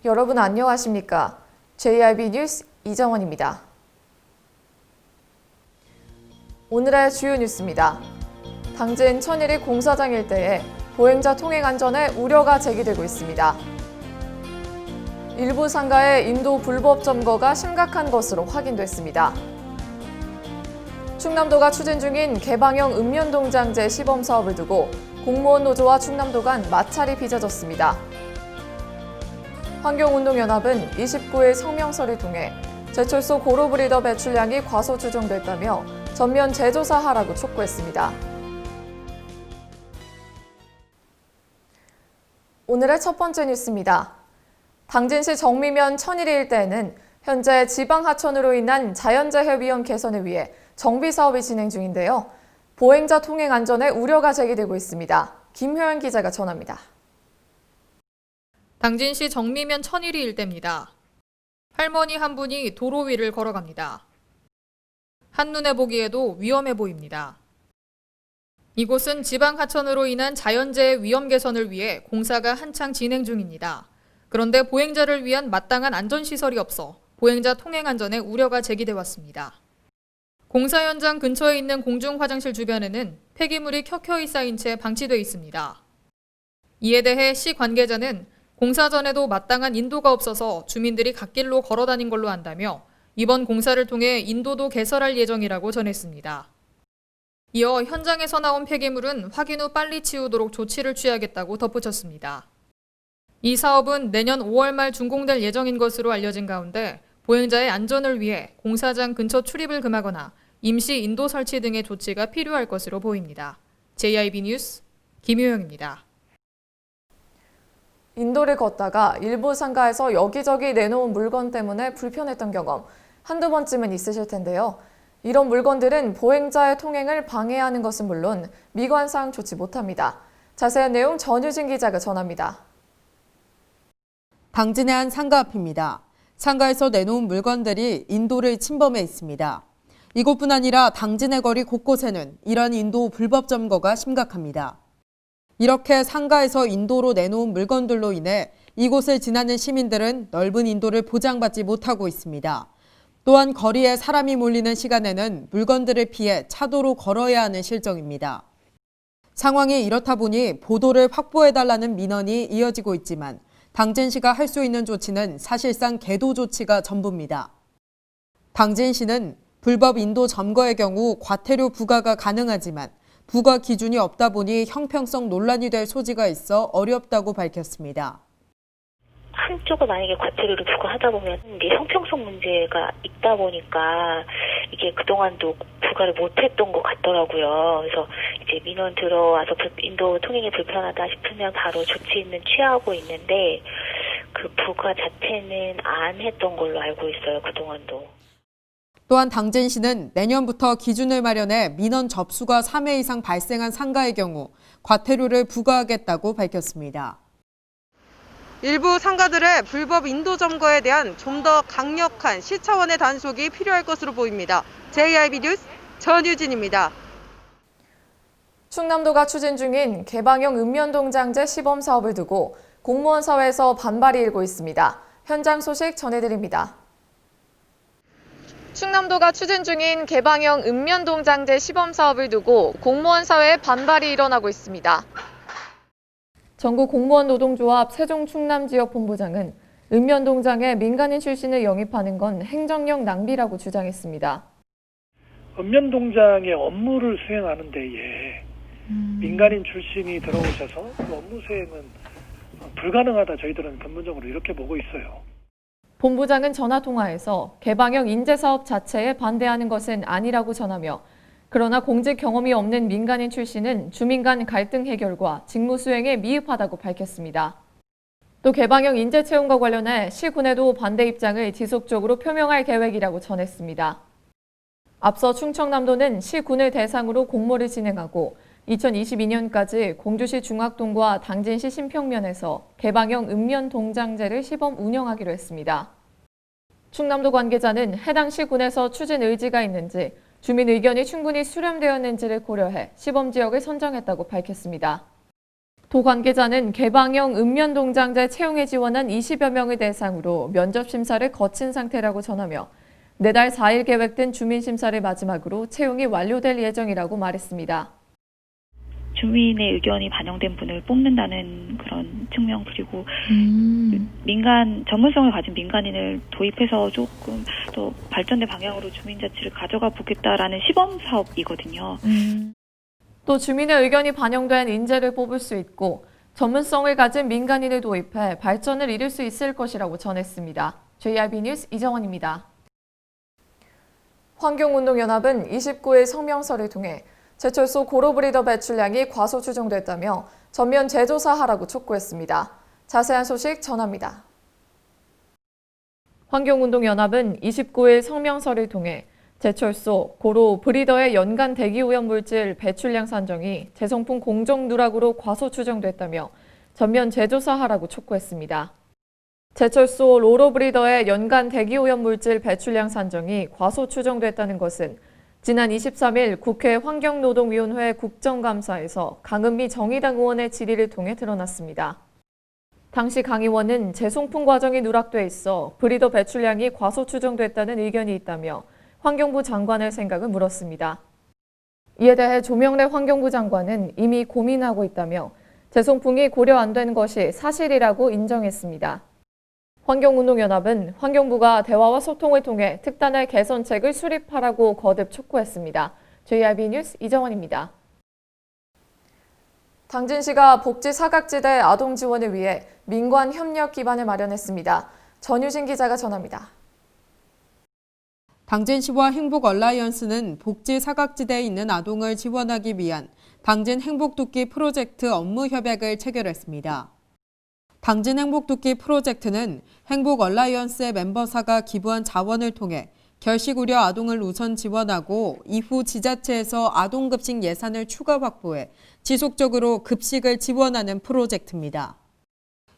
여러분 안녕하십니까? JRB 뉴스 이정원입니다. 오늘의 주요 뉴스입니다. 당진 천일이 공사장 일대에 보행자 통행 안전에 우려가 제기되고 있습니다. 일부 상가의 인도 불법 점거가 심각한 것으로 확인됐습니다. 충남도가 추진 중인 개방형 읍면동장제 시범 사업을 두고 공무원 노조와 충남도 간 마찰이 빚어졌습니다. 환경운동연합은 29일 성명서를 통해 제철소 고로브리더 배출량이 과소 추정됐다며 전면 재조사하라고 촉구했습니다. 오늘의 첫 번째 뉴스입니다. 당진시 정미면 천일이 일대에는 현재 지방하천으로 인한 자연재해 위험 개선을 위해 정비 사업이 진행 중인데요. 보행자 통행 안전에 우려가 제기되고 있습니다. 김효연 기자가 전합니다. 당진시 정미면 천일이 일대입니다. 할머니 한 분이 도로 위를 걸어갑니다. 한눈에 보기에도 위험해 보입니다. 이곳은 지방하천으로 인한 자연재해 위험 개선을 위해 공사가 한창 진행 중입니다. 그런데 보행자를 위한 마땅한 안전시설이 없어 보행자 통행 안전에 우려가 제기돼 왔습니다. 공사 현장 근처에 있는 공중 화장실 주변에는 폐기물이 켜켜이 쌓인 채 방치돼 있습니다. 이에 대해 시 관계자는 공사 전에도 마땅한 인도가 없어서 주민들이 갓길로 걸어 다닌 걸로 안다며 이번 공사를 통해 인도도 개설할 예정이라고 전했습니다. 이어 현장에서 나온 폐기물은 확인 후 빨리 치우도록 조치를 취하겠다고 덧붙였습니다. 이 사업은 내년 5월 말 준공될 예정인 것으로 알려진 가운데 보행자의 안전을 위해 공사장 근처 출입을 금하거나 임시 인도 설치 등의 조치가 필요할 것으로 보입니다. JIB 뉴스 김효영입니다. 인도를 걷다가 일부 상가에서 여기저기 내놓은 물건 때문에 불편했던 경험 한두 번쯤은 있으실 텐데요. 이런 물건들은 보행자의 통행을 방해하는 것은 물론 미관상 좋지 못합니다. 자세한 내용 전유진 기자가 전합니다. 당진의 한 상가 앞입니다. 상가에서 내놓은 물건들이 인도를 침범해 있습니다. 이곳뿐 아니라 당진의 거리 곳곳에는 이러한 인도 불법 점거가 심각합니다. 이렇게 상가에서 인도로 내놓은 물건들로 인해 이곳을 지나는 시민들은 넓은 인도를 보장받지 못하고 있습니다. 또한 거리에 사람이 몰리는 시간에는 물건들을 피해 차도로 걸어야 하는 실정입니다. 상황이 이렇다 보니 보도를 확보해달라는 민원이 이어지고 있지만 당진시가 할 수 있는 조치는 사실상 계도 조치가 전부입니다. 당진시는 불법 인도 점거의 경우 과태료 부과가 가능하지만 부과 기준이 없다 보니 형평성 논란이 될 소지가 있어 어렵다고 밝혔습니다. 한쪽을 만약에 과태료를 부과하다 보면 이게 형평성 문제가 있다 보니까 이게 그동안도 부과를 못했던 것 같더라고요. 그래서 이제 민원 들어와서 인도 통행이 불편하다 싶으면 바로 조치는 취하고 있는데 그 부과 자체는 안 했던 걸로 알고 있어요. 그동안도. 또한 당진시는 내년부터 기준을 마련해 민원 접수가 3회 이상 발생한 상가의 경우 과태료를 부과하겠다고 밝혔습니다. 일부 상가들의 불법 인도 점거에 대한 좀 더 강력한 시 차원의 단속이 필요할 것으로 보입니다. JIB 뉴스 전유진입니다. 충남도가 추진 중인 개방형 읍면동장제 시범 사업을 두고 공무원 사회에서 반발이 일고 있습니다. 현장 소식 전해드립니다. 충남도가 추진 중인 개방형 읍면동장제 시범 사업을 두고 공무원 사회에 반발이 일어나고 있습니다. 전국 공무원 노동조합 세종충남지역본부장은 읍면동장에 민간인 출신을 영입하는 건 행정력 낭비라고 주장했습니다. 읍면동장의 업무를 수행하는 데에 민간인 출신이 들어오셔서 그 업무 수행은 불가능하다 저희들은 근본적으로 이렇게 보고 있어요. 본부장은 전화통화에서 개방형 인재사업 자체에 반대하는 것은 아니라고 전하며 그러나 공직 경험이 없는 민간인 출신은 주민 간 갈등 해결과 직무 수행에 미흡하다고 밝혔습니다. 또 개방형 인재 채용과 관련해 시군에도 반대 입장을 지속적으로 표명할 계획이라고 전했습니다. 앞서 충청남도는 시군을 대상으로 공모를 진행하고 2022년까지 공주시 중학동과 당진시 신평면에서 개방형 읍면동장제를 시범 운영하기로 했습니다. 충남도 관계자는 해당 시군에서 추진 의지가 있는지 주민 의견이 충분히 수렴되었는지를 고려해 시범 지역을 선정했다고 밝혔습니다. 도 관계자는 개방형 읍면동장제 채용에 지원한 20여 명을 대상으로 면접 심사를 거친 상태라고 전하며 내달 4일 계획된 주민심사를 마지막으로 채용이 완료될 예정이라고 말했습니다. 주민의 의견이 반영된 분을 뽑는다는 그런 측면, 그리고 민간 전문성을 가진 민간인을 도입해서 조금 더 발전된 방향으로 주민자치를 가져가 보겠다라는 시범 사업이거든요. 또 주민의 의견이 반영된 인재를 뽑을 수 있고 전문성을 가진 민간인을 도입해 발전을 이룰 수 있을 것이라고 전했습니다. JRB 뉴스 이정원입니다. 환경운동연합은 29일 성명서를 통해 제철소 고로브리더 배출량이 과소 추정됐다며 전면 재조사하라고 촉구했습니다. 자세한 소식 전합니다. 환경운동연합은 29일 성명서를 통해 제철소 고로브리더의 연간 대기오염물질 배출량 산정이 재성품 공정 누락으로 과소 추정됐다며 전면 재조사하라고 촉구했습니다. 제철소 로로브리더의 연간 대기오염물질 배출량 산정이 과소 추정됐다는 것은 지난 23일 국회 환경노동위원회 국정감사에서 강은미 정의당 의원의 질의를 통해 드러났습니다. 당시 강 의원은 재송품 과정이 누락돼 있어 브리더 배출량이 과소 추정됐다는 의견이 있다며 환경부 장관의 생각을 물었습니다. 이에 대해 조명래 환경부 장관은 이미 고민하고 있다며 재송품이 고려 안 된 것이 사실이라고 인정했습니다. 환경운동연합은 환경부가 대화와 소통을 통해 특단의 개선책을 수립하라고 거듭 촉구했습니다. JRB 뉴스 이정원입니다. 당진시가 복지 사각지대 아동 지원을 위해 민관 협력 기반을 마련했습니다. 전유진 기자가 전합니다. 당진시와 행복얼라이언스는 복지 사각지대에 있는 아동을 지원하기 위한 당진 행복도끼 프로젝트 업무 협약을 체결했습니다. 당진 행복도끼 프로젝트는 행복얼라이언스의 멤버사가 기부한 자원을 통해 결식 우려 아동을 우선 지원하고 이후 지자체에서 아동급식 예산을 추가 확보해 지속적으로 급식을 지원하는 프로젝트입니다.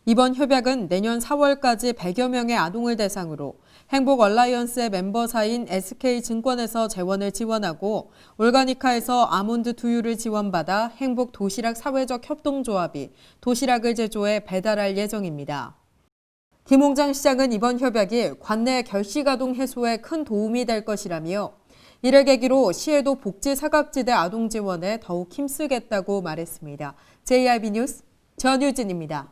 이번 협약은 내년 4월까지 100여 명의 아동을 대상으로 행복얼라이언스의 멤버사인 SK증권에서 재원을 지원하고 올가니카에서 아몬드 두유를 지원받아 행복도시락 사회적 협동조합이 도시락을 제조해 배달할 예정입니다. 김홍장 시장은 이번 협약이 관내 결식아동 해소에 큰 도움이 될 것이라며 이를 계기로 시에도 복지 사각지대 아동 지원에 더욱 힘쓰겠다고 말했습니다. JRB 뉴스 전유진입니다.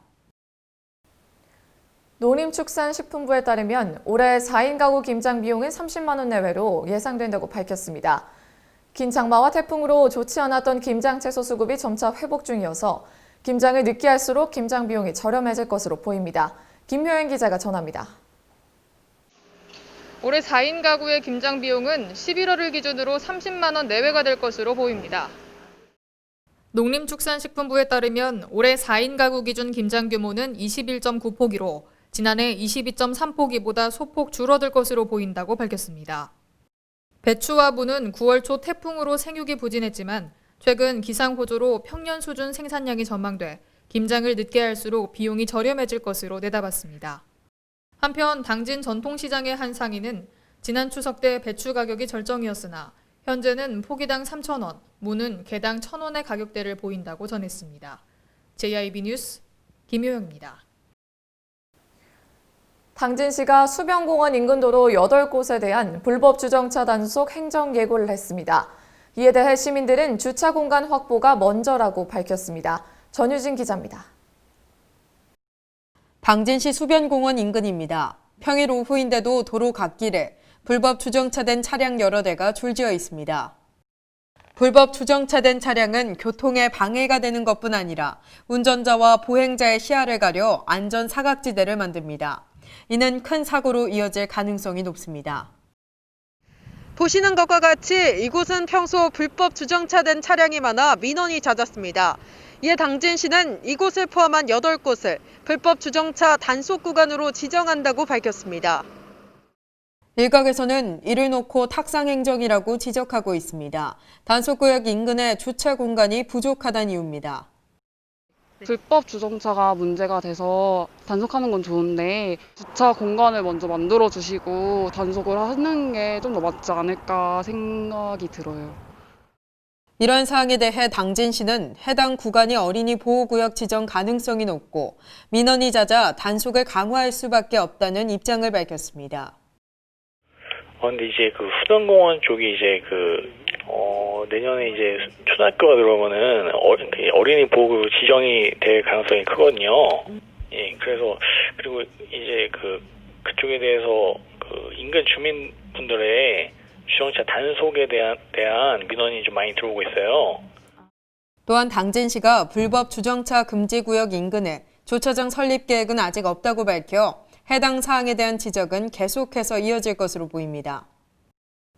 농림축산식품부에 따르면 올해 4인 가구 김장 비용은 30만 원 내외로 예상된다고 밝혔습니다. 긴 장마와 태풍으로 좋지 않았던 김장 채소 수급이 점차 회복 중이어서 김장을 늦게 할수록 김장 비용이 저렴해질 것으로 보입니다. 김효연 기자가 전합니다. 올해 4인 가구의 김장 비용은 11월을 기준으로 30만 원 내외가 될 것으로 보입니다. 농림축산식품부에 따르면 올해 4인 가구 기준 김장 규모는 21.9포기로 지난해 22.3포기보다 소폭 줄어들 것으로 보인다고 밝혔습니다. 배추와 무는 9월 초 태풍으로 생육이 부진했지만 최근 기상호조로 평년 수준 생산량이 전망돼 김장을 늦게 할수록 비용이 저렴해질 것으로 내다봤습니다. 한편 당진 전통시장의 한 상인은 지난 추석 때 배추 가격이 절정이었으나 현재는 포기당 3,000원, 무는 개당 1,000원의 가격대를 보인다고 전했습니다. JIB 뉴스 김효영입니다. 당진시가 수변공원 인근 도로 8곳에 대한 불법 주정차 단속 행정 예고를 했습니다. 이에 대해 시민들은 주차 공간 확보가 먼저라고 밝혔습니다. 전유진 기자입니다. 당진시 수변공원 인근입니다. 평일 오후인데도 도로 갓길에 불법 주정차된 차량 여러 대가 줄지어 있습니다. 불법 주정차된 차량은 교통에 방해가 되는 것뿐 아니라 운전자와 보행자의 시야를 가려 안전 사각지대를 만듭니다. 이는 큰 사고로 이어질 가능성이 높습니다. 보시는 것과 같이 이곳은 평소 불법 주정차된 차량이 많아 민원이 잦았습니다. 이에 당진시는 이곳을 포함한 8곳을 불법 주정차 단속 구간으로 지정한다고 밝혔습니다. 일각에서는 이를 놓고 탁상행정이라고 지적하고 있습니다. 단속구역 인근에 주차 공간이 부족하다는 이유입니다. 불법 주정차가 문제가 돼서 단속하는 건 좋은데 주차 공간을 먼저 만들어 주시고 단속을 하는 게 좀 더 맞지 않을까 생각이 들어요. 이런 사항에 대해 당진시는 해당 구간이 어린이 보호구역 지정 가능성이 높고 민원이 잦아 단속을 강화할 수밖에 없다는 입장을 밝혔습니다. 근데 이제 그 후당공원 쪽이 이제 내년에 이제 초등학교가 들어오면은 어린이 보호구역 지정이 될 가능성이 크거든요. 예, 그래서 그리고 이제 그쪽에 대해서 인근 주민분들의 주정차 단속에 대한 민원이 좀 많이 들어오고 있어요. 또한 당진시가 불법 주정차 금지구역 인근에 주차장 설립 계획은 아직 없다고 밝혀 해당 사항에 대한 지적은 계속해서 이어질 것으로 보입니다.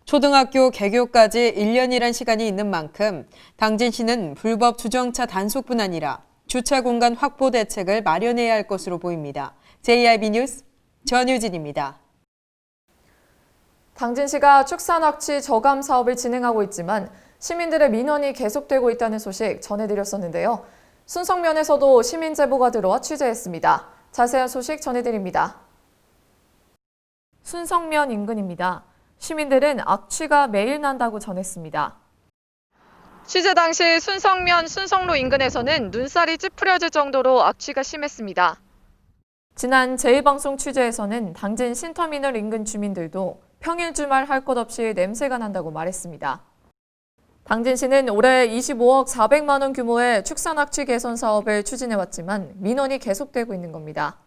초등학교 개교까지 1년이란 시간이 있는 만큼 당진시는 불법 주정차 단속뿐 아니라 주차 공간 확보 대책을 마련해야 할 것으로 보입니다. JIB 뉴스 전유진입니다. 당진시가 축산악취 저감 사업을 진행하고 있지만 시민들의 민원이 계속되고 있다는 소식 전해드렸었는데요. 순성면에서도 시민 제보가 들어와 취재했습니다. 자세한 소식 전해드립니다. 순성면 인근입니다. 시민들은 악취가 매일 난다고 전했습니다. 취재 당시 순성면 순성로 인근에서는 눈살이 찌푸려질 정도로 악취가 심했습니다. 지난 제1방송 취재에서는 당진 신터미널 인근 주민들도 평일 주말 할 것 없이 냄새가 난다고 말했습니다. 당진시는 올해 25억 400만 원 규모의 축산악취 개선 사업을 추진해왔지만 민원이 계속되고 있는 겁니다.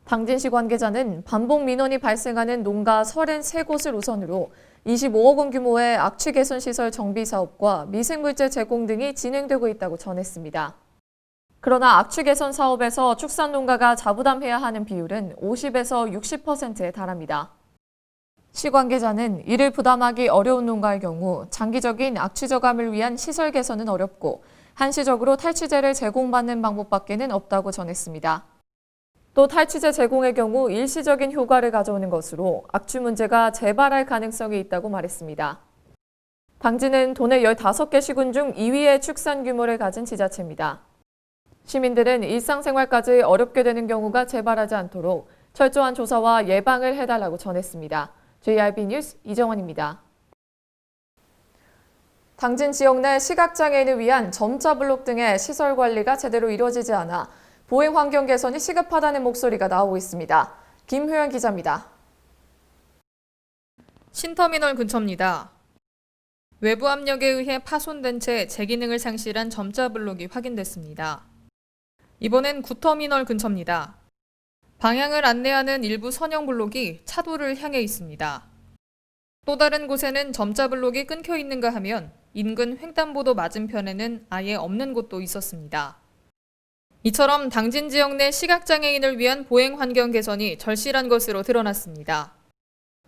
당진시 관계자는 반복 민원이 발생하는 농가 33곳을 우선으로 25억 원 규모의 악취 개선 시설 정비 사업과 미생물제 제공 등이 진행되고 있다고 전했습니다. 그러나 악취 개선 사업에서 축산 농가가 자부담해야 하는 비율은 50에서 60%에 달합니다. 시 관계자는 이를 부담하기 어려운 농가의 경우 장기적인 악취 저감을 위한 시설 개선은 어렵고 한시적으로 탈취제를 제공받는 방법밖에는 없다고 전했습니다. 또 탈취제 제공의 경우 일시적인 효과를 가져오는 것으로 악취 문제가 재발할 가능성이 있다고 말했습니다. 당진은 도내 15개 시군 중 2위의 축산 규모를 가진 지자체입니다. 시민들은 일상생활까지 어렵게 되는 경우가 재발하지 않도록 철저한 조사와 예방을 해달라고 전했습니다. JIB 뉴스 이정원입니다. 당진 지역 내 시각장애인을 위한 점자 블록 등의 시설 관리가 제대로 이루어지지 않아 보행 환경 개선이 시급하다는 목소리가 나오고 있습니다. 김효연 기자입니다. 신터미널 근처입니다. 외부 압력에 의해 파손된 채 제기능을 상실한 점자 블록이 확인됐습니다. 이번엔 구터미널 근처입니다. 방향을 안내하는 일부 선형 블록이 차도를 향해 있습니다. 또 다른 곳에는 점자 블록이 끊겨 있는가 하면 인근 횡단보도 맞은편에는 아예 없는 곳도 있었습니다. 이처럼 당진 지역 내 시각장애인을 위한 보행 환경 개선이 절실한 것으로 드러났습니다.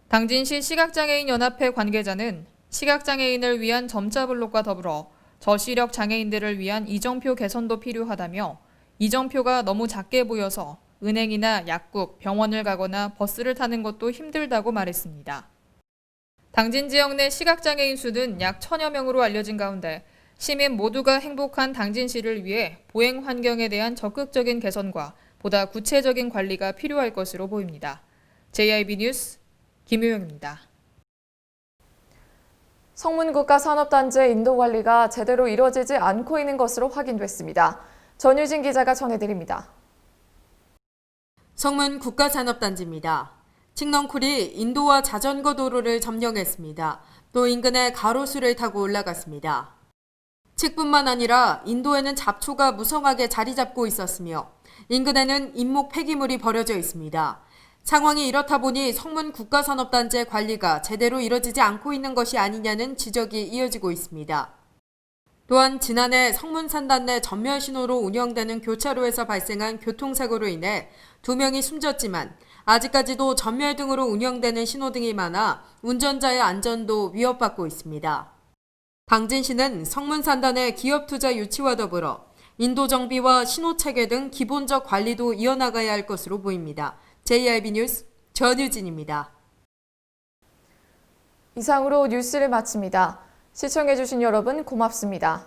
당진시 시각장애인연합회 관계자는 시각장애인을 위한 점자 블록과 더불어 저시력 장애인들을 위한 이정표 개선도 필요하다며 이정표가 너무 작게 보여서 은행이나 약국, 병원을 가거나 버스를 타는 것도 힘들다고 말했습니다. 당진 지역 내 시각장애인 수는 약 1000여 명으로 알려진 가운데 시민 모두가 행복한 당진시를 위해 보행 환경에 대한 적극적인 개선과 보다 구체적인 관리가 필요할 것으로 보입니다. JIB 뉴스 김효영입니다. 성문국가산업단지의 인도 관리가 제대로 이루어지지 않고 있는 것으로 확인됐습니다. 전유진 기자가 전해드립니다. 성문 국가산업단지입니다. 칡넝쿨이 인도와 자전거 도로를 점령했습니다. 또 인근에 가로수를 타고 올라갔습니다. 칡뿐만 아니라 인도에는 잡초가 무성하게 자리 잡고 있었으며 인근에는 인목 폐기물이 버려져 있습니다. 상황이 이렇다 보니 성문 국가산업단지의 관리가 제대로 이뤄지지 않고 있는 것이 아니냐는 지적이 이어지고 있습니다. 또한 지난해 성문산단 내 전멸 신호로 운영되는 교차로에서 발생한 교통사고로 인해 2명이 숨졌지만 아직까지도 전멸 등으로 운영되는 신호등이 많아 운전자의 안전도 위협받고 있습니다. 당진시는 성문산단의 기업투자 유치와 더불어 인도 정비와 신호체계 등 기본적 관리도 이어나가야 할 것으로 보입니다. JIB 뉴스 전유진입니다. 이상으로 뉴스를 마칩니다. 시청해주신 여러분 고맙습니다.